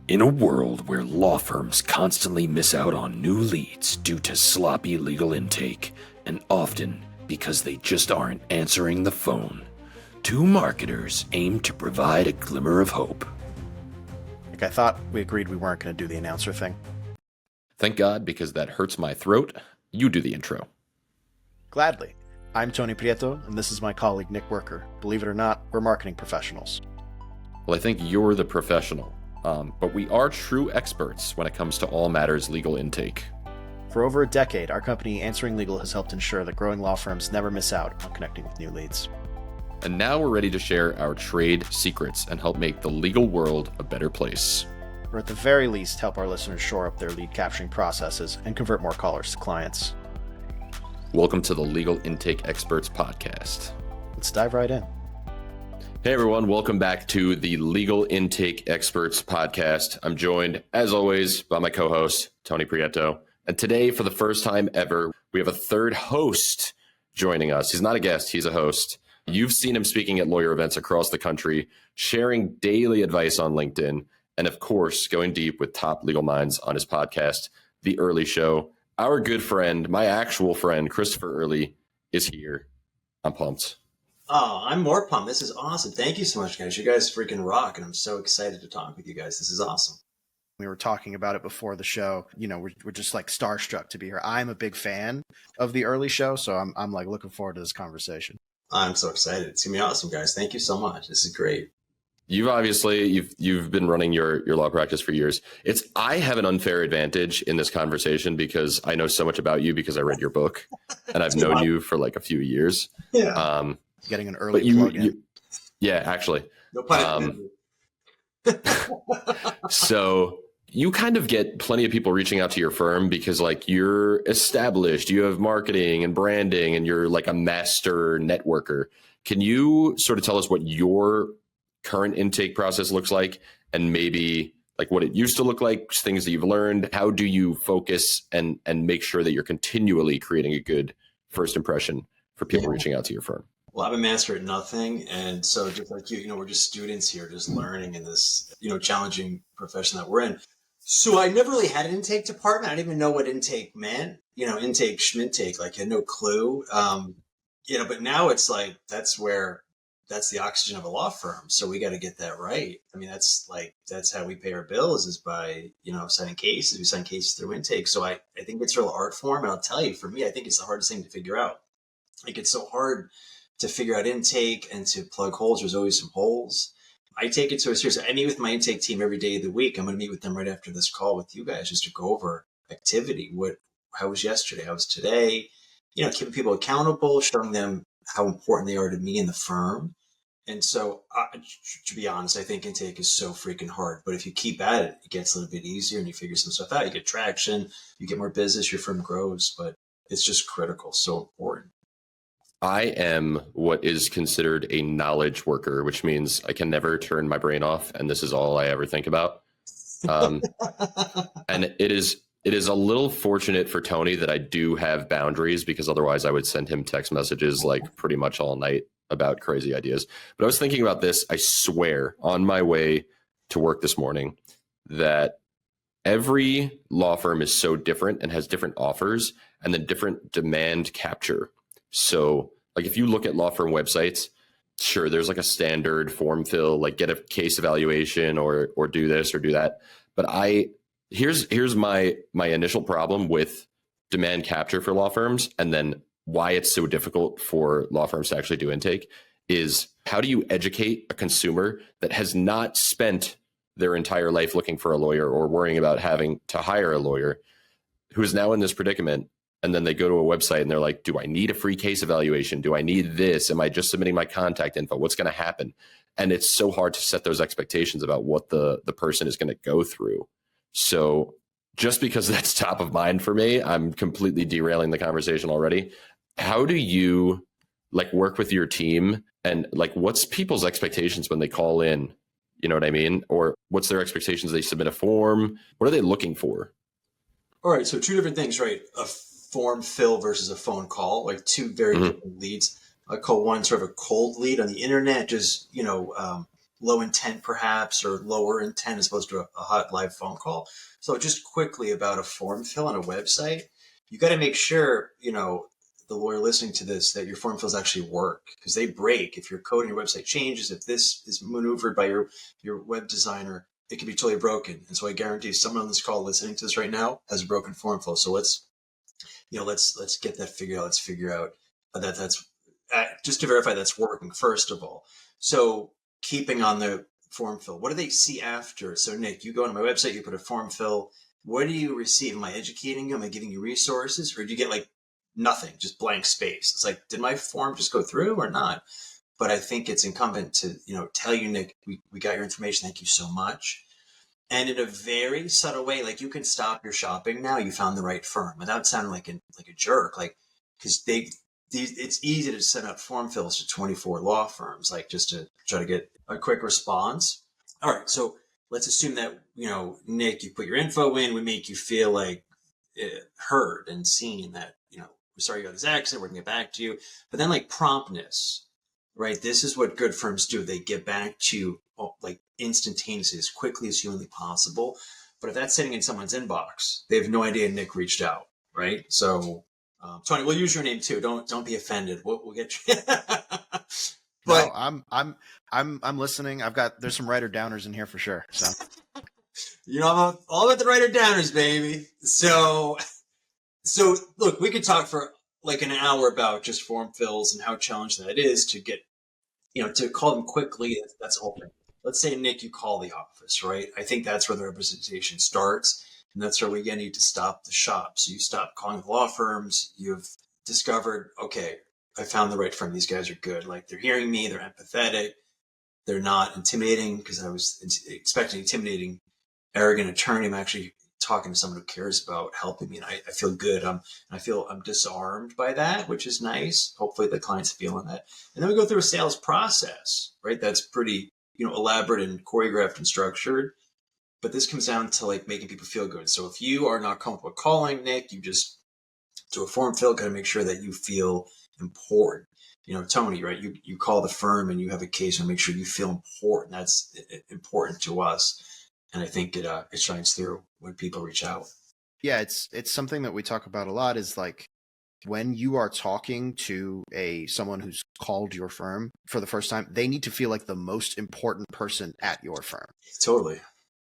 In a world where law firms constantly miss out on new leads due to sloppy legal intake, and often because they just aren't answering the phone, two marketers aim to provide a glimmer of hope. I thought we agreed we weren't going to do the announcer thing. Thank God, because that hurts my throat. You do the intro. Gladly. I'm Tony Prieto, and this is my colleague Nick Werker. Believe it or not, we're marketing professionals. Well, I think you're the professional. But we are true experts when it comes to all matters legal intake. For over a decade, our company, Answering Legal, has helped ensure that growing law firms never miss out on connecting with new leads. And now we're ready to share our trade secrets and help make the legal world a better place. Or at the very least, help our listeners shore up their lead capturing processes and convert more callers to clients. Welcome to the Legal Intake Experts Podcast. Let's dive right in. Hey everyone, welcome back to the Legal Intake Experts Podcast. I'm joined, as always, by my co-host, Tony Prieto. And today, for the first time ever, we have a third host joining us. He's not a guest, he's a host. You've seen him speaking at lawyer events across the country, sharing daily advice on LinkedIn, and of course, going deep with top legal minds on his podcast, The Earley Show. Our good friend, my actual friend, Christopher Earley, is here. I'm pumped. Oh, I'm more pumped. This is awesome. Thank you so much, guys. You guys freaking rock, and I'm so excited to talk with you guys. This is awesome. We were talking about it before the show. You know, we're just like starstruck to be here. I'm a big fan of the Earley Show, so I'm like looking forward to this conversation. I'm so excited. It's gonna be awesome, guys. Thank you so much. This is great. You've been running your law practice for years. I have an unfair advantage in this conversation because I know so much about you because I read your book, and I've known you for like a few years. Yeah. Getting an early plug in. Yeah, actually. No pun intended. So you kind of get plenty of people reaching out to your firm because like you're established, you have marketing and branding, and you're like a master networker. Can you sort of tell us what your current intake process looks like and maybe like what it used to look like, things that you've learned? How do you focus and make sure that you're continually creating a good first impression for people reaching out to your firm? Well, I'm a master at nothing. And so just like you, we're just students here, just learning in this, challenging profession that we're in. So I never really had an intake department. I didn't even know what intake meant, intake, schmintake, like I had no clue. But now it's like, that's the oxygen of a law firm. So we got to get that right. I mean, that's how we pay our bills is by, signing cases. We sign cases through intake. So I think it's a real art form. And I'll tell you, for me, I think it's the hardest thing to figure out. Like it's so hard to figure out intake and to plug holes. There's always some holes. I take it so seriously. I meet with my intake team every day of the week. I'm going to meet with them right after this call with you guys just to go over activity. How was yesterday? How was today? Keeping people accountable, showing them how important they are to me and the firm. And so, to be honest, I think intake is so freaking hard. But if you keep at it, it gets a little bit easier and you figure some stuff out. You get traction, you get more business, your firm grows. But it's just critical, so important. I am what is considered a knowledge worker, which means I can never turn my brain off. And this is all I ever think about. And it is a little fortunate for Tony that I do have boundaries because otherwise I would send him text messages like pretty much all night about crazy ideas. But I was thinking about this, I swear, on my way to work this morning, that every law firm is so different and has different offers and then different demand capture. So like if you look at law firm websites, sure, there's like a standard form fill, like get a case evaluation or do this or do that. But here's my initial problem with demand capture for law firms, and then why it's so difficult for law firms to actually do intake is how do you educate a consumer that has not spent their entire life looking for a lawyer or worrying about having to hire a lawyer who is now in this predicament? And then they go to a website and they're like, do I need a free case evaluation? Do I need this? Am I just submitting my contact info? What's going to happen? And it's so hard to set those expectations about what the person is going to go through. So just because that's top of mind for me, I'm completely derailing the conversation already. How do you like work with your team and like what's people's expectations when they call in? You know what I mean? Or what's their expectations? They submit a form. What are they looking for? All right. So two different things, right? A form fill versus a phone call, like two very different leads. I call one sort of a cold lead on the internet, just, low intent perhaps, or lower intent as opposed to a hot live phone call. So just quickly about a form fill on a website, you got to make sure, the lawyer listening to this, that your form fills actually work, because they break. If your code in your website changes, if this is maneuvered by your web designer, it can be totally broken. And so I guarantee someone on this call listening to this right now has a broken form fill. So let's get that figured out. Let's figure out that's just to verify that's working first of all. So keeping on the form fill, what do they see after? So Nick, you go on my website, you put a form fill. What do you receive? Am I educating you? Am I giving you resources? Or do you get like nothing, just blank space? It's like, did my form just go through or not? But I think it's incumbent to, tell you, Nick, we got your information. Thank you so much. And in a very subtle way, like you can stop your shopping now. You found the right firm without sounding like a jerk, like, because it's easy to send out form fills to 24 law firms, like just to try to get a quick response. All right. So let's assume that, Nick, you put your info in, we make you feel like heard and seen, that, we're sorry you got this accident, we're gonna get back to you. But then like promptness, right? This is what good firms do. They get back to you like instantaneously, as quickly as humanly possible. But if that's sitting in someone's inbox, they have no idea Nick reached out, right? So, Tony, we'll use your name too. Don't be offended. We'll get you. But no, I'm listening. There's some writer downers in here for sure. So, I'm all about the writer downers, baby. So look, we could talk for like an hour about just form fills and how challenging that is to get, to call them quickly. That's the whole thing. Let's say, Nick, you call the office, right? I think that's where the representation starts. And that's where we need to stop the shop. So you stop calling the law firms. You've discovered, okay, I found the right firm. These guys are good. Like, they're hearing me. They're empathetic. They're not intimidating, because I was expecting intimidating, arrogant attorney. I'm actually talking to someone who cares about helping me, and I feel good. I feel I'm disarmed by that, which is nice. Hopefully the client's feeling that. And then we go through a sales process, right? That's pretty, elaborate and choreographed and structured. But this comes down to like making people feel good. So if you are not comfortable calling, Nick, you just do a form fill, got to make sure that you feel important. Tony, right? You call the firm and you have a case, and make sure you feel important. That's important to us. And I think it shines through when people reach out. Yeah, it's something that we talk about a lot, is like when you are talking to someone who's called your firm for the first time, they need to feel like the most important person at your firm. Totally.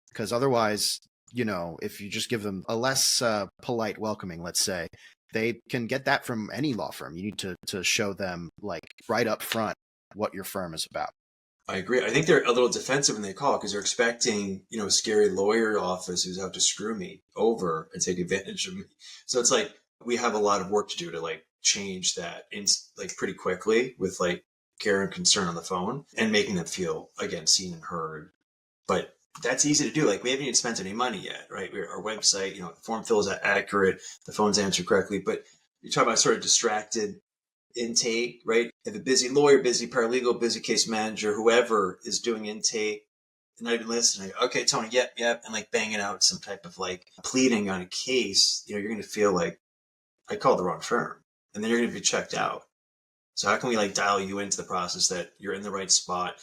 Because otherwise, if you just give them a less polite welcoming, let's say, they can get that from any law firm. You need to show them like right up front what your firm is about. I agree. I think they're a little defensive when they call, because they're expecting, a scary lawyer office who's out to screw me over and take advantage of me. So it's like, we have a lot of work to do to like change that like pretty quickly with like care and concern on the phone, and making them feel, again, seen and heard. But that's easy to do. Like, we haven't even spent any money yet, right? Our website, the form fill is accurate, the phone's answered correctly, but you're talking about sort of distracted intake, right? If a busy lawyer, busy paralegal, busy case manager, whoever is doing intake, and not even listening, okay, Tony, yep, and like banging out some type of like pleading on a case, you're going to feel like I called the wrong firm, and then you're going to be checked out. So how can we like dial you into the process that you're in the right spot?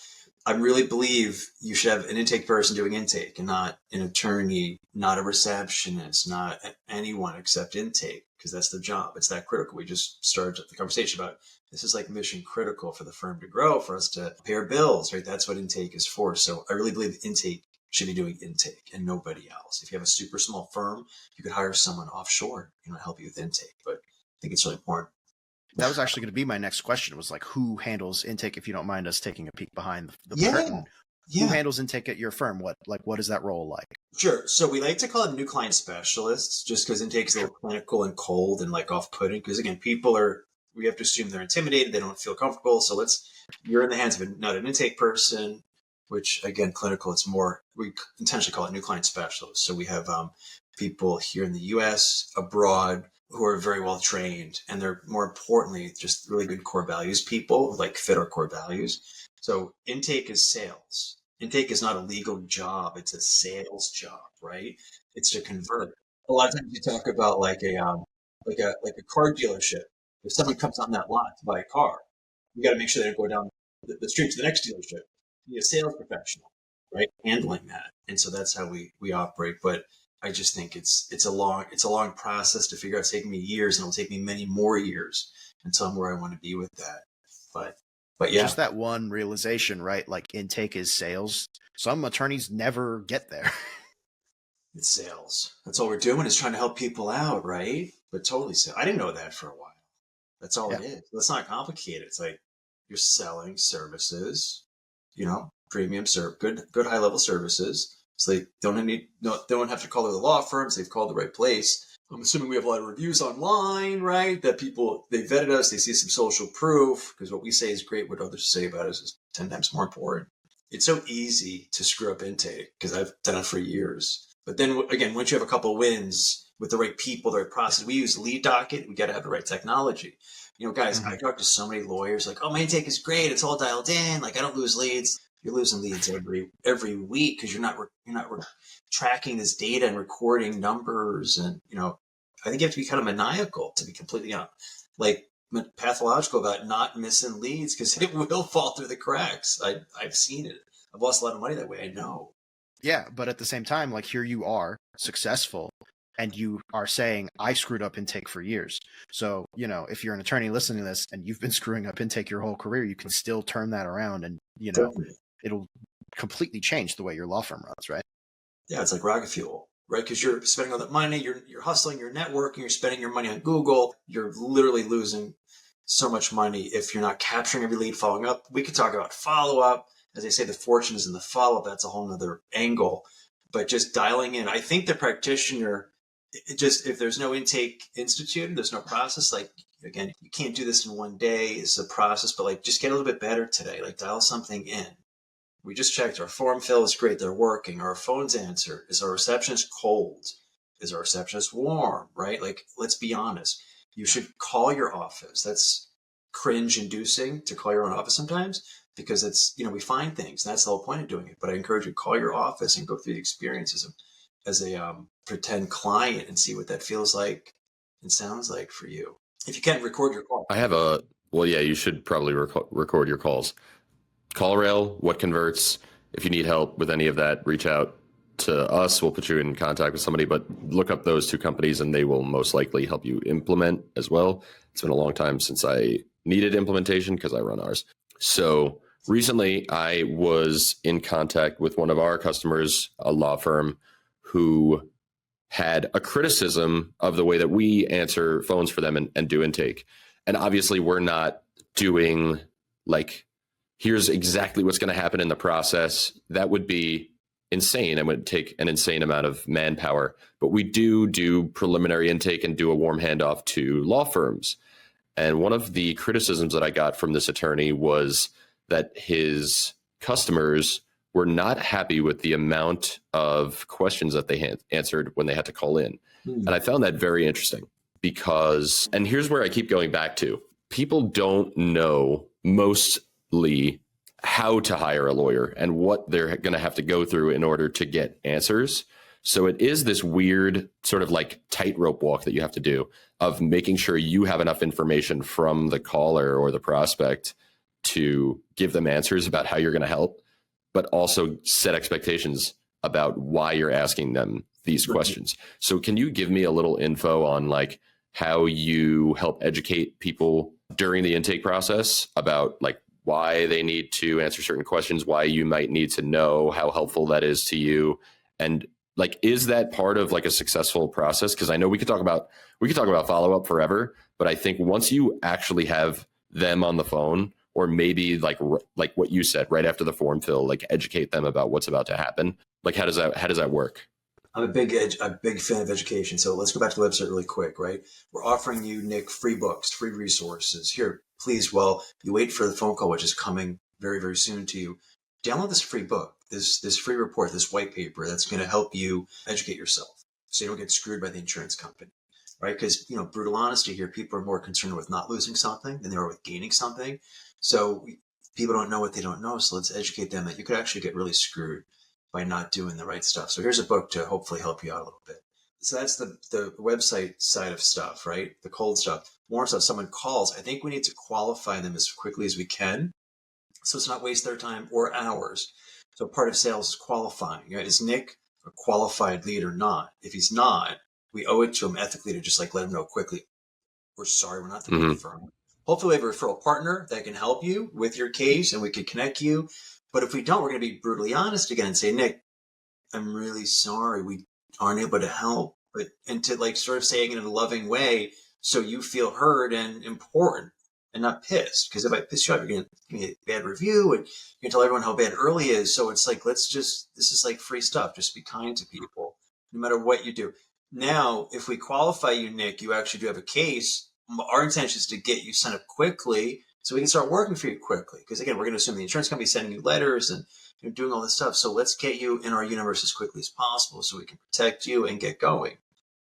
I really believe you should have an intake person doing intake, and not an attorney, not a receptionist, not anyone except intake, because that's their job. It's that critical. We just started the conversation about this is like mission critical for the firm to grow, for us to pay our bills, right? That's what intake is for. So I really believe intake should be doing intake and nobody else. If you have a super small firm, you could hire someone offshore, help you with intake. But I think it's really important. That was actually going to be my next question, was like, who handles intake, if you don't mind us taking a peek behind the curtain? Who handles intake at your firm? What is that role like? Sure. So we like to call them new client specialists, just because intake is a little clinical and cold and like off-putting. Because again, we have to assume they're intimidated, they don't feel comfortable. So you're in the hands of not an intake person, which again, clinical, it's more, we intentionally call it new client specialists. So we have people here in the US, abroad, who are very well trained, and they're, more importantly, just really good core values people, like fit our core values. So intake is sales. Intake is not a legal job; it's a sales job, right? It's to convert. A lot of times you talk about like a car dealership. If someone comes on that lot to buy a car, you got to make sure they don't go down the street to the next dealership. be a sales professional, right? Handling that. And so that's how we operate. But I just think it's a long process to figure out. It's taking me years, and it'll take me many more years until I'm where I want to be with that. But yeah. Just that one realization, right? Like intake is sales. Some attorneys never get there. It's sales. That's all we're doing is trying to help people out, right? But totally sales. I didn't know that for a while. That's all it is. It's not complicated. It's like you're selling services, premium good high level services. So they don't have to call the law firms. They've called the right place. I'm assuming we have a lot of reviews online, right? That people, they vetted us. They see some social proof because what we say is great. What others say about us is 10 times more important. It's so easy to screw up intake because I've done it for years. But then again, once you have a couple wins with the right people, the right process, we use lead docket. We got to have the right technology. Guys, I talk to so many lawyers like, oh, my intake is great. It's all dialed in. Like I don't lose leads. You're losing leads every week because you're not tracking this data and recording numbers. And, I think you have to be kind of maniacal to be completely pathological about not missing leads because it will fall through the cracks. I've seen it. I've lost a lot of money that way. I know. Yeah, but at the same time, like here you are successful and you are saying, I screwed up intake for years. So, if you're an attorney listening to this and you've been screwing up intake your whole career, you can still turn that around and, Definitely. It'll completely change the way your law firm runs, right? Yeah, it's like rocket fuel, right? Because you're spending all that money, you're hustling, you're networking, you're spending your money on Google. You're literally losing so much money if you're not capturing every lead, following up. We could talk about follow-up. As they say, the fortune is in the follow-up. That's a whole nother angle. But just dialing in, I think the practitioner, if there's no intake instituted, there's no process, like, again, you can't do this in one day. It's a process, but like, just get a little bit better today. Like, dial something in. We just checked. Our form fill is great. They're working. Our phones answer. Is our receptionist cold? Is our receptionist warm? Right? Like, let's be honest. You should call your office. That's cringe-inducing to call your own office sometimes because it's, we find things. That's the whole point of doing it. But I encourage you to call your office and go through the experiences as a pretend client and see what that feels like and sounds like for you. If you can't record your call. You should probably record your calls. CallRail, what converts. If you need help with any of that, reach out to us. We'll put you in contact with somebody, but look up those two companies and they will most likely help you implement as well. It's been a long time since I needed implementation because I run ours. So recently I was in contact with one of our customers, a law firm, who had a criticism of the way that we answer phones for them and do intake. And obviously we're not doing like, here's exactly what's going to happen in the process. That would be insane and would take an insane amount of manpower. But we do preliminary intake and do a warm handoff to law firms. And one of the criticisms that I got from this attorney was that his customers were not happy with the amount of questions that they answered when they had to call in. And I found that very interesting because, and here's where I keep going back to, people don't know mostly how to hire a lawyer and what they're going to have to go through in order to get answers. So it is this weird sort of like tightrope walk that you have to do of making sure you have enough information from the caller or the prospect to give them answers about how you're going to help, but also set expectations about why you're asking them these questions. So can you give me a little info on like how you help educate people during the intake process about like why they need to answer certain questions, why you might need to know how helpful that is to you? And like, is that part of like a successful process? Because I know we could talk about follow-up forever, but I think once you actually have them on the phone, or maybe like what you said right after the form fill, like educate them about what's about to happen. Like, how does that work? I'm a big fan of education. So let's go back to the website really quick, right? We're offering you, Nick, free books, free resources. Here, please, while you wait for the phone call, which is coming very, very soon to you, download this free book, this free report, this white paper that's going to help you educate yourself so you don't get screwed by the insurance company, right? Because, brutal honesty here, people are more concerned with not losing something than they are with gaining something. So people don't know what they don't know. So let's educate them that you could actually get really screwed by not doing the right stuff. So here's a book to hopefully help you out a little bit. So that's the website side of stuff, right? The cold stuff. More stuff, someone calls. I think we need to qualify them as quickly as we can So it's not waste their time or ours. So part of sales is qualifying. Right? Is Nick a qualified lead or not? If he's not, we owe it to him ethically to just like let him know quickly, we're sorry, we're not the big firm. Hopefully we have a referral partner that can help you with your case and we can connect you. But if we don't, we're going to be brutally honest again and say, Nick, I'm really sorry. We aren't able to help. And to like sort of saying it in a loving way so you feel heard and important and not pissed. Because if I piss you off, you're going to give me a bad review and you're going to tell everyone how bad Earley is. So it's like, this is like free stuff. Just be kind to people, no matter what you do. Now, if we qualify you, Nick, you actually do have a case. Our intention is to get you sent up quickly so we can start working for you quickly. Because again, we're going to assume the insurance company is sending you letters and you're doing all this stuff. So let's get you in our universe as quickly as possible so we can protect you and get going,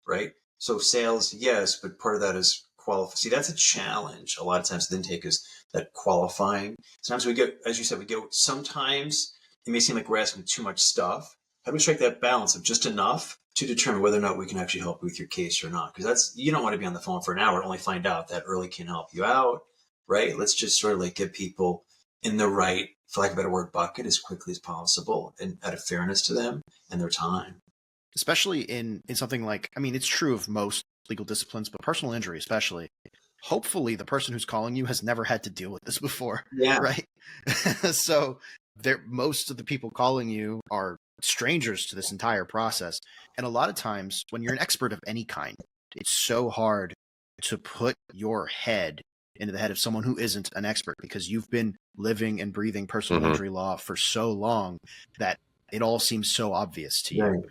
right? So sales, yes, but part of that is qualify. See, that's a challenge. A lot of times the intake is that qualifying. Sometimes we get, as you said, sometimes it may seem like we're asking too much stuff. How do we strike that balance of just enough to determine whether or not we can actually help with your case or not? Because you don't want to be on the phone for an hour and only find out that Earley can help you out, right? Let's just sort of like get people in the right, for lack of a better word, bucket as quickly as possible and out of fairness to them and their time. Especially in something like, I mean, it's true of most legal disciplines, but personal injury especially. Hopefully the person who's calling you has never had to deal with this before, right? So most of the people calling you are strangers to this entire process. And a lot of times when you're an expert of any kind, it's so hard to put your head into the head of someone who isn't an expert because you've been living and breathing personal injury law for so long that it all seems so obvious to you. Right.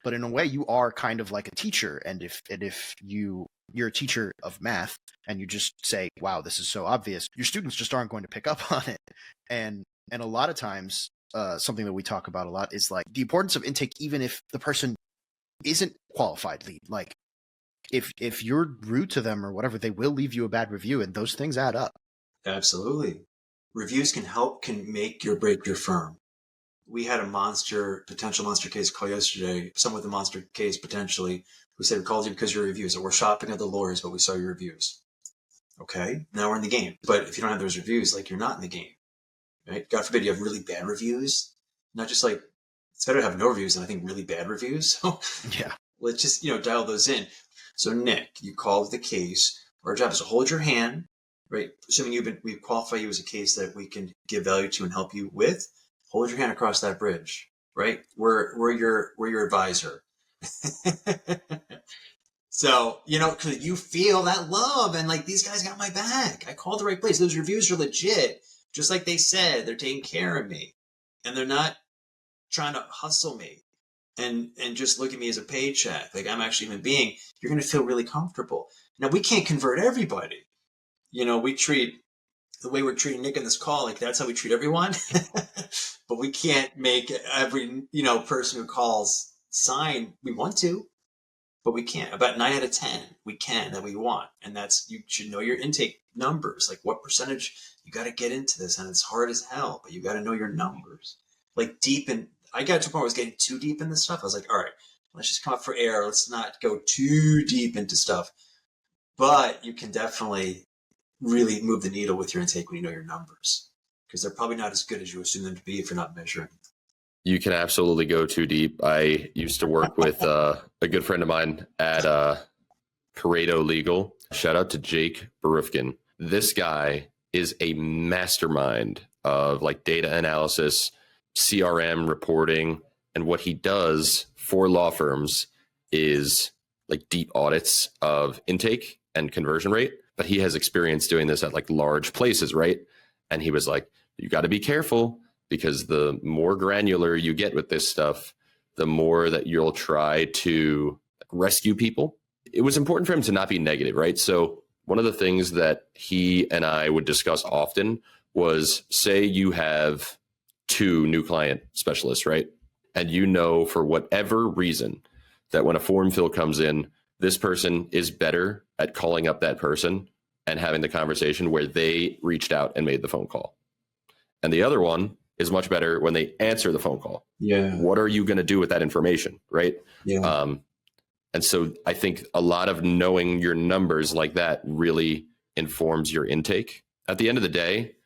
But in a way, you are kind of like a teacher. And if you're a teacher of math and you just say, wow, this is so obvious, your students just aren't going to pick up on it. And a lot of times, something that we talk about a lot is like the importance of intake, even if the person isn't qualified lead. Like if you're rude to them or whatever, they will leave you a bad review, and those things add up. Absolutely. Reviews can make or break your firm. We had a potential monster case call yesterday, someone with a monster case potentially, who said, we called you because of your reviews. So we're shopping at the lawyers, but we saw your reviews. Okay, now we're in the game. But if you don't have those reviews, like you're not in the game. Right? God forbid you have really bad reviews. Not just like, it's better to have no reviews than I think really bad reviews. So yeah, let's just, dial those in. So Nick, you called the case. Our job is to hold your hand, right? Assuming we qualify you as a case that we can give value to and help you with. Hold your hand across that bridge, right? We're your advisor. So, because you feel that love and like these guys got my back. I called the right place. Those reviews are legit. Just like they said, they're taking care of me and they're not trying to hustle me and just look at me as a paycheck. Like I'm actually a human being. You're going to feel really comfortable. Now we can't convert everybody. We treat the way we're treating Nick in this call, like that's how we treat everyone. But we can't make every, person who calls sign. We want to, but we can't. About 9 out of 10, we can that we want. And you should know your intake numbers, like what percentage you got to get into this. And it's hard as hell, but you got to know your numbers. Like I got to a point where I was getting too deep in this stuff. I was like, all right, let's just come up for air. Let's not go too deep into stuff. But you can definitely really move the needle with your intake when you know your numbers, because they're probably not as good as you assume them to be if you're not measuring. You can absolutely go too deep. I used to work with a good friend of mine at Prieto Legal. Shout out to Jake Barufkin. This guy is a mastermind of like data analysis, CRM reporting, and what he does for law firms is like deep audits of intake and conversion rate. But he has experience doing this at like large places, right? And he was like, you got to be careful because the more granular you get with this stuff, the more that you'll try to rescue people. It was important for him to not be negative, right? So one of the things that he and I would discuss often was, say you have 2 new client specialists, right? And for whatever reason that when a form fill comes in, this person is better at calling up that person and having the conversation where they reached out and made the phone call. And the other one is much better when they answer the phone call. Yeah. What are you going to do with that information, right? Yeah. And so I think a lot of knowing your numbers like that really informs your intake. At the end of the day,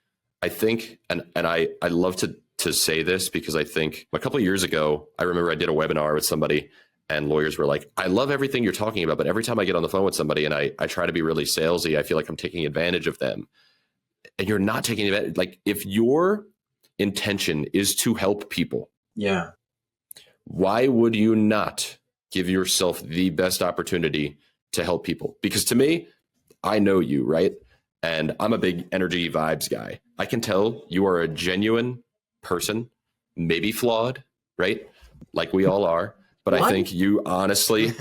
I think, and I love to say this because I think a couple of years ago, I remember I did a webinar with somebody and lawyers were like, I love everything you're talking about, but every time I get on the phone with somebody and I try to be really salesy, I feel like I'm taking advantage of them. And you're not taking advantage. Like if your intention is to help people, Yeah. why would you not give yourself the best opportunity to help people? Because to me, I know you, right? And I'm a big energy vibes guy. I can tell you are a genuine person, maybe flawed, right? Like we all are. But What? I think you honestly,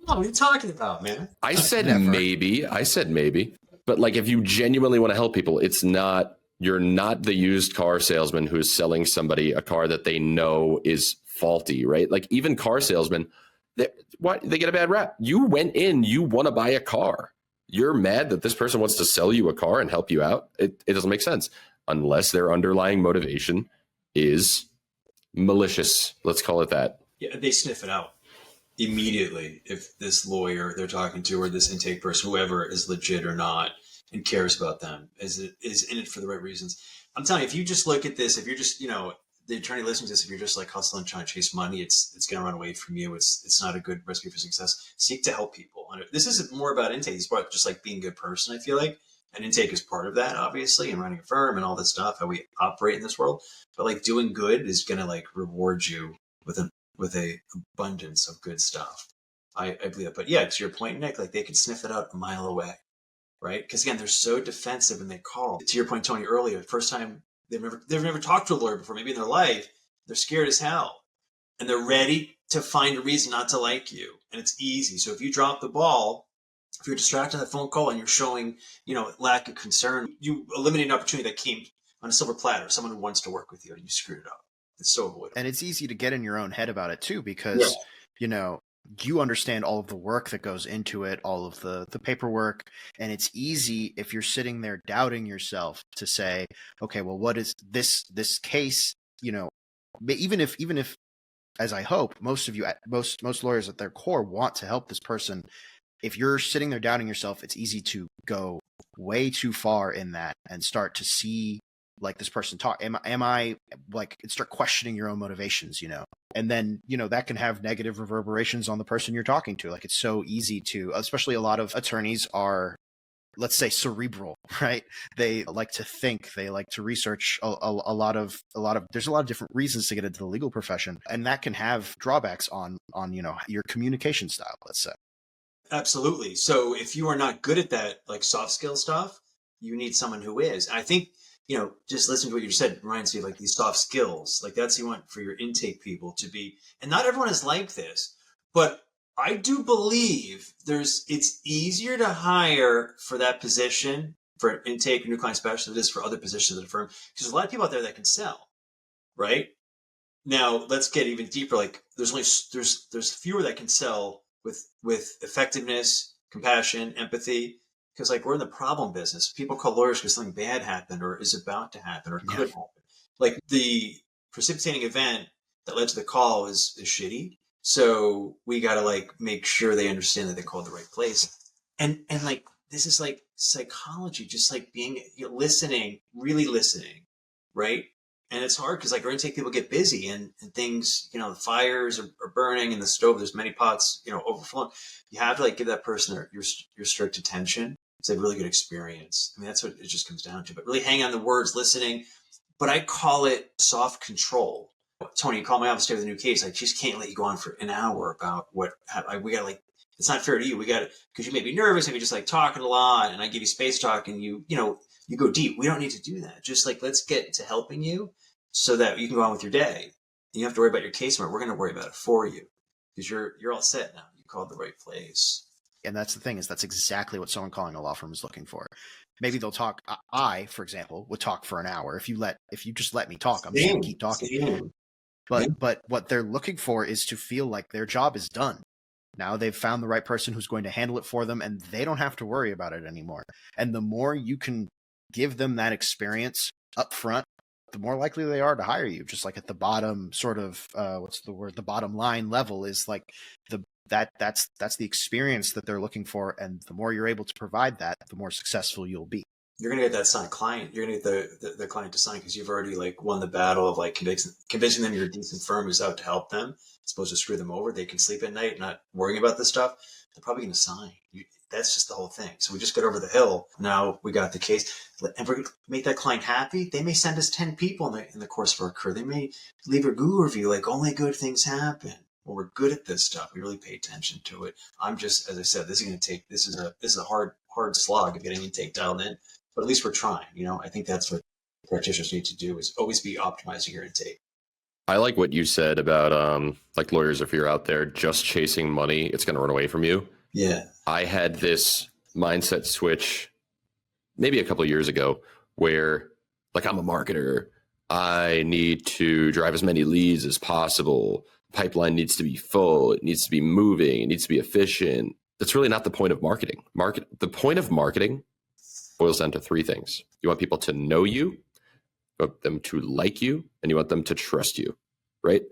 What are you talking about, man? I said Never. maybe. But like if you genuinely want to help people, you're not the used car salesman who's selling somebody a car that they know is faulty, right? Like even car salesmen, they get a bad rap. You went in, you want to buy a car. You're mad that this person wants to sell you a car and help you out. It doesn't make sense unless their underlying motivation is malicious. Let's call it that. Yeah, they sniff it out immediately if this lawyer they're talking to or this intake person, whoever, is legit or not and cares about them, is in it for the right reasons. I'm telling you, if you just look at this, if you're just, the attorney listening to this, if you're just like hustling, trying to chase money, it's going to run away from you. It's not a good recipe for success. Seek to help people. This isn't more about intake. It's about just like being a good person, I feel like. And intake is part of that, obviously, and running a firm and all this stuff, how we operate in this world. But like doing good is going to like reward you with a abundance of good stuff. I believe that. But yeah, to your point, Nick, like they could sniff it out a mile away, right? Because again, they're so defensive when they call. To your point, Tony, earlier, first time they've never talked to a lawyer before, maybe in their life, they're scared as hell. And they're ready to find a reason not to like you. And it's easy. So if you drop the ball, if you're distracted on that phone call and you're showing, lack of concern, you eliminate an opportunity that came on a silver platter, someone who wants to work with you, and you screwed it up. It's so avoidable. And it's easy to get in your own head about it too, because, you understand all of the work that goes into it, all of the paperwork. And it's easy if you're sitting there doubting yourself to say, okay, well, what is this case? Even if, as I hope, most lawyers at their core want to help this person. If you're sitting there doubting yourself, it's easy to go way too far in that and start to see like this person talk. Am I like, and start questioning your own motivations, and then, that can have negative reverberations on the person you're talking to. Like it's so easy to, especially a lot of attorneys are, let's say, cerebral, right? They like to think, they like to research a lot of, there's a lot of different reasons to get into the legal profession. And that can have drawbacks on, your communication style, let's say. Absolutely. So if you are not good at that, like soft skill stuff, you need someone who is. I think, just listening to what you said reminds me of like these soft skills. Like that's what you want for your intake people to be. And not everyone is like this, but I do believe it's easier to hire for that position for an intake or new client specialist than it is for other positions at a firm. Because there's a lot of people out there that can sell, right? Now let's get even deeper. Like there's fewer that can sell with effectiveness, compassion, empathy. Because like we're in the problem business. People call lawyers because something bad happened or is about to happen or could happen. Like the precipitating event that led to the call is shitty. So we got to like make sure they understand that they called the right place. And like, this is like psychology, just like being listening, really listening. Right. And it's hard because like our intake people get busy and things, the fires are burning in the stove. There's many pots, overflowing. You have to like give that person your strict attention. It's a really good experience. I mean, that's what it just comes down to, but really hang on the words, listening. But I call it soft control. Tony, you call my office today with a new case. I just can't let you go on for an hour about what we got to like, it's not fair to you. We got to, because you may be nervous if you're just like talking a lot and I give you space talk and you go deep. We don't need to do that. Just like, let's get to helping you so that you can go on with your day. You don't have to worry about your case. We're going to worry about it for you because you're all set now. You called the right place. And that's the thing, is that's exactly what someone calling a law firm is looking for. Maybe they'll talk. I, for example, would talk for an hour. If you just let me talk, I'm just going to keep talking. Same. But what they're looking for is to feel like their job is done. Now they've found the right person who's going to handle it for them, and they don't have to worry about it anymore. And the more you can give them that experience up front, the more likely they are to hire you. Just like at the bottom sort of, the bottom line level is like that's the experience that they're looking for. And the more you're able to provide that, the more successful you'll be. you're going to get that signed client. You're going to get the client to sign because you've already like won the battle of like convincing them you're a decent firm who's out to help them, as opposed to screw them over. They can sleep at night, not worrying about this stuff. They're probably going to sign. That's just the whole thing. So we just got over the hill. Now we got the case, and we're going to make that client happy. They may send us 10 people in the course of our career. They may leave a Google review like only good things happen. Well, we're good at this stuff. We really pay attention to it. I'm just, as I said, this is a hard slog of getting intake dialed in. But at least we're trying, I think that's what practitioners need to do, is always be optimizing your intake. I like what you said about like lawyers, if you're out there just chasing money, it's going to run away from you. Yeah. I had this mindset switch maybe a couple of years ago where like I'm a marketer. I need to drive as many leads as possible. Pipeline needs to be full. It needs to be moving. It needs to be efficient. That's really not the point of marketing. The point of marketing boils down to three things. You want people to know you, you want them to like you, and you want them to trust you, right?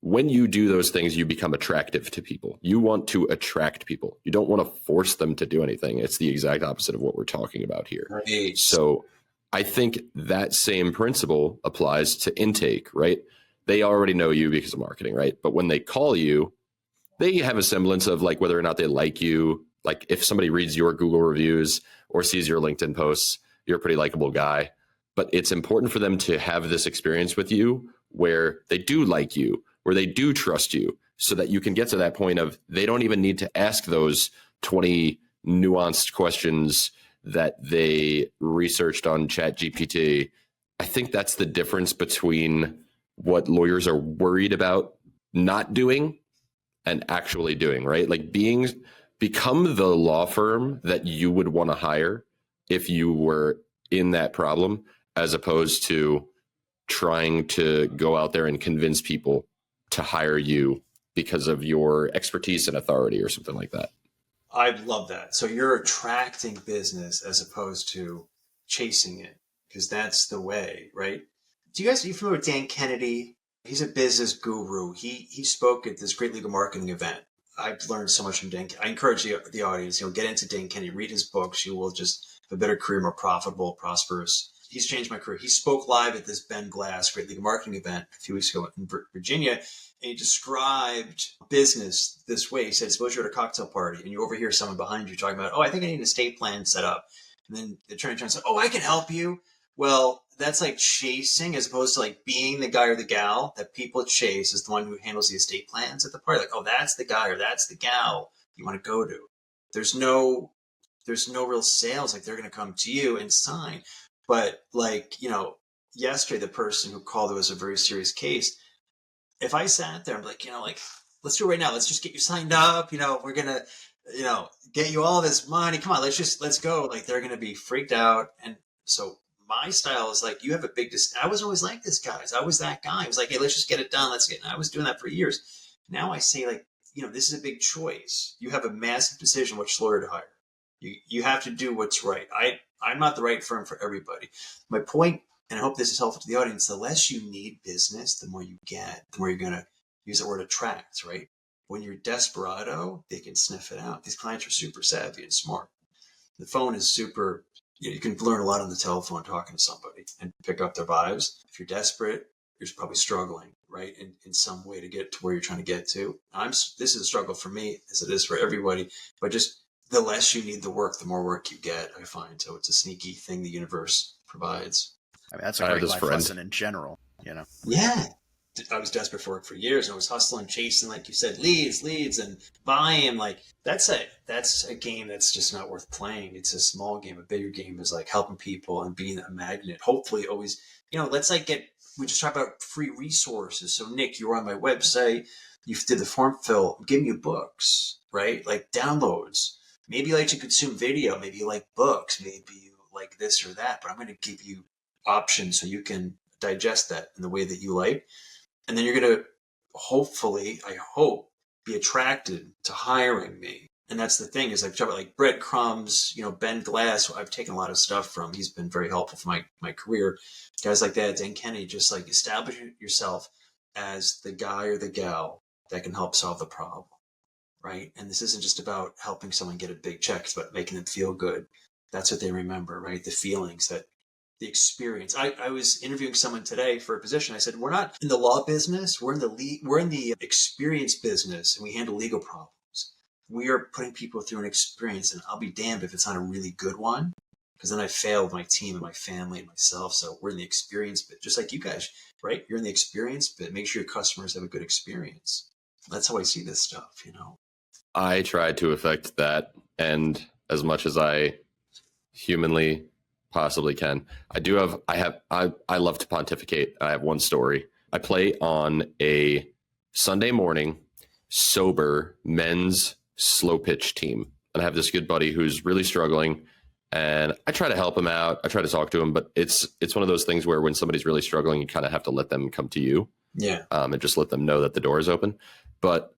When you do those things, you become attractive to people. You want to attract people. You don't want to force them to do anything. It's the exact opposite of what we're talking about here. Right. So I think that same principle applies to intake, right? They already know you because of marketing, right? But when they call you, they have a semblance of like whether or not they like you. Like if somebody reads your Google reviews or sees your LinkedIn posts, you're a pretty likable guy. But it's important for them to have this experience with you where they do like you, where they do trust you, so that you can get to that point of they don't even need to ask those 20 nuanced questions that they researched on ChatGPT. I think that's the difference between what lawyers are worried about not doing and actually doing, right? Like become the law firm that you would want to hire if you were in that problem, as opposed to trying to go out there and convince people to hire you because of your expertise and authority or something like that. I love that. So you're attracting business as opposed to chasing it, because that's the way, right? Are you familiar with Dan Kennedy? He's a business guru. He spoke at this great legal marketing event. I've learned so much from Dan. I encourage the audience, get into Dan Kennedy, read his books. You will just have a better career, more profitable, prosperous. He's changed my career. He spoke live at this Ben Glass great legal marketing event a few weeks ago in Virginia, and he described business this way. He said, suppose you're at a cocktail party and you overhear someone behind you talking about, I think I need an estate plan set up. And then the attorney turns and says, I can help you. Well, that's like chasing, as opposed to like being the guy or the gal that people chase as the one who handles the estate plans at the party. Like, that's the guy or that's the gal you want to go to. There's no real sales. Like they're going to come to you and sign. But like, yesterday, the person who called, it was a very serious case. If I sat there, I'm like, let's do it right now. Let's just get you signed up. We're going to, get you all this money. Come on, let's go. Like they're going to be freaked out. And so my style is like, you have a big, I was always like this, guys. I was that guy. I was like, hey, let's just get it done. I was doing that for years. Now I say like, this is a big choice. You have a massive decision which lawyer to hire. You have to do what's right. I'm not the right firm for everybody. My point, and I hope this is helpful to the audience, the less you need business, the more you get, the more you're going to use the word attract, right? When you're desperado, they can sniff it out. These clients are super savvy and smart. The phone is super, you can learn a lot on the telephone talking to somebody and pick up their vibes. If you're desperate, you're probably struggling, right? In some way to get to where you're trying to get to. This is a struggle for me as it is for everybody, but just the less you need the work, the more work you get, I find. So it's a sneaky thing the universe provides. I mean, that's a great life lesson in general, Yeah. I was desperate for work for years. And I was hustling, chasing, like you said, leads and buying. Like that's a game that's just not worth playing. It's a small game. A bigger game is like helping people and being a magnet. Hopefully always, let's like we just talked about free resources. So Nick, you were on my website. You did the form fill. I'm giving you books, right? Like downloads. Maybe you like to consume video. Maybe you like books. Maybe you like this or that. But I'm going to give you options so you can digest that in the way that you like. And then you're going to hopefully, I hope, be attracted to hiring me. And that's the thing is I've talked about like breadcrumbs, Ben Glass, I've taken a lot of stuff from. He's been very helpful for my career. Guys like that, Dan Kennedy, just like establish yourself as the guy or the gal that can help solve the problem. Right. And this isn't just about helping someone get a big check. It's about making them feel good. That's what they remember, right? The feelings, that the experience. I was interviewing someone today for a position. I said, we're not in the law business. We're in the experience business, and we handle legal problems. We are putting people through an experience, and I'll be damned if it's not a really good one, because then I failed my team and my family and myself. So we're in the experience bit, just like you guys, right? You're in the experience bit. Make sure your customers have a good experience. That's how I see this stuff, I try to affect that, and as much as I humanly possibly can. I love to pontificate. I have one story. I play on a Sunday morning sober men's slow pitch team. And I have this good buddy who's really struggling, and I try to help him out. I try to talk to him, but it's one of those things where when somebody's really struggling, you kind of have to let them come to you. Yeah. And just let them know that the door is open. But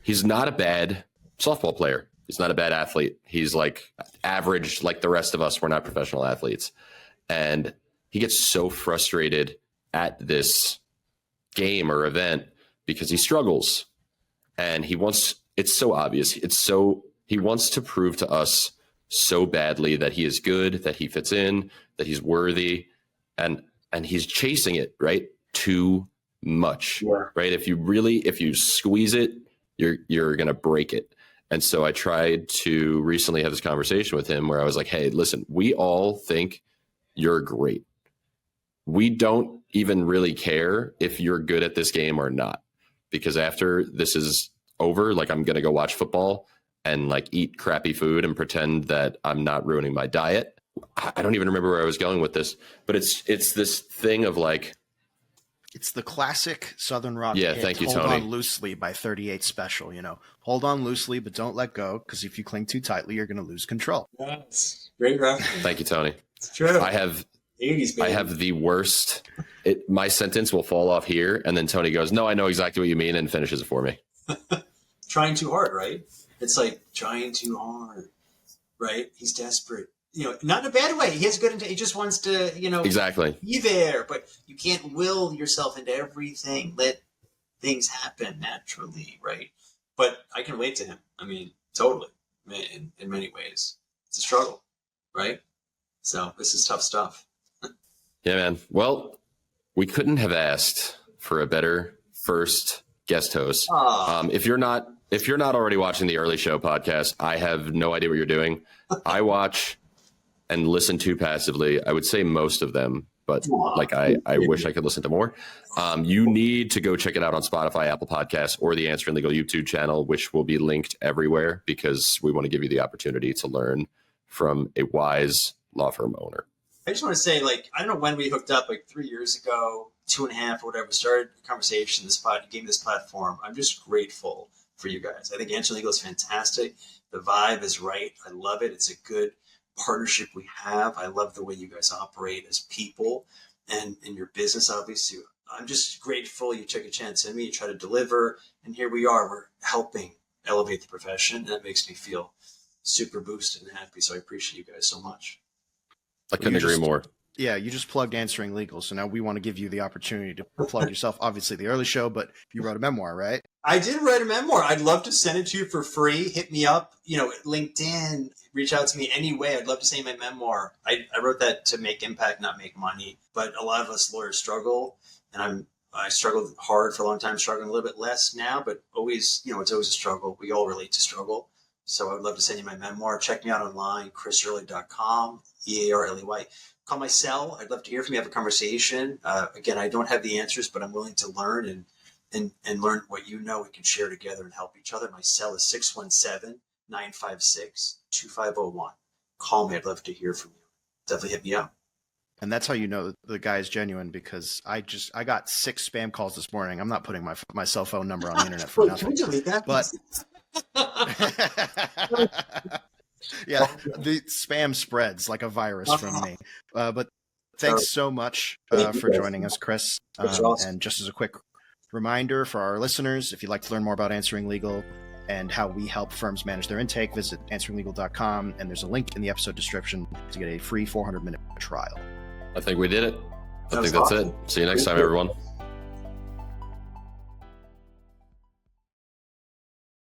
he's not a bad softball player. He's not a bad athlete. He's like average, like the rest of us. We're not professional athletes. And he gets so frustrated at this game or event because he struggles. And it's so obvious. He wants to prove to us so badly that he is good, that he fits in, that he's worthy. And he's chasing it, right? Too much, right? If you squeeze it, you're going to break it. And so I tried to recently have this conversation with him where I was like, hey, listen, we all think you're great. We don't even really care if you're good at this game or not, because after this is over, like, I'm going to go watch football and like eat crappy food and pretend that I'm not ruining my diet. I don't even remember where I was going with this, but it's this thing of like, it's the classic Southern rock yeah, hit, thank you, Hold Tony. On Loosely by 38 Special, Hold on loosely, but don't let go, because if you cling too tightly, you're going to lose control. Yes. Great reference. Thank you, Tony. It's true. I have 80s, baby. I have the worst. My sentence will fall off here, and then Tony goes, no, I know exactly what you mean, and finishes it for me. Trying too hard, right? It's like trying too hard, right? He's desperate. Not in a bad way. He has good intent. He just wants to, Exactly. be there. But you can't will yourself into everything. Let things happen naturally, right? But I can relate to him. I mean, totally. In many ways, it's a struggle, right? So this is tough stuff. Yeah, man. Well, we couldn't have asked for a better first guest host. If you're not already watching the Earley Show podcast, I have no idea what you're doing. I watch and listen to passively. I would say most of them, but like I wish I could listen to more. You need to go check it out on Spotify, Apple Podcasts, or the Answering Legal YouTube channel, which will be linked everywhere, because we want to give you the opportunity to learn from a wise law firm owner. I just want to say, I don't know when we hooked up, 3 years ago, 2.5 or whatever, started a conversation, you gave me this platform. I'm just grateful for you guys. I think Answering Legal is fantastic. The vibe is right. I love it. It's a good partnership we have. I love the way you guys operate as people and in your business, obviously. I'm just grateful you took a chance on me, you try to deliver, and here we are. We're helping elevate the profession, and that makes me feel super boosted and happy. So I appreciate you guys so much. I couldn't agree more. Yeah, you just plugged Answering Legal, so now we want to give you the opportunity to plug yourself. Obviously, the Earley Show, but you wrote a memoir, right? I did write a memoir. I'd love to send it to you for free. Hit me up, LinkedIn, reach out to me anyway. I'd love to say my memoir. I wrote that to make impact, not make money. But a lot of us lawyers struggle, and I struggled hard for a long time, struggling a little bit less now, but always, it's always a struggle. We all relate to struggle. So I would love to send you my memoir. Check me out online, chrisearley.com, EARLEY. Call my cell. I'd love to hear from you, have a conversation. Again, I don't have the answers, but I'm willing to learn and learn what you know. We can share together and help each other. My cell is 617-956-2501. Call me. I'd love to hear from you. Definitely hit me up. And that's how you know the guy is genuine, because I got 6 spam calls this morning. I'm not putting my cell phone number on the internet for nothing. Can we delete that? But yeah, the spam spreads like a virus from me. But thanks so much for joining us, Chris. And just as a quick reminder for our listeners, if you'd like to learn more about Answering Legal and how we help firms manage their intake, visit answeringlegal.com, and there's a link in the episode description to get a free 400-minute trial. I think we did it. I think that's it. See you next time, everyone.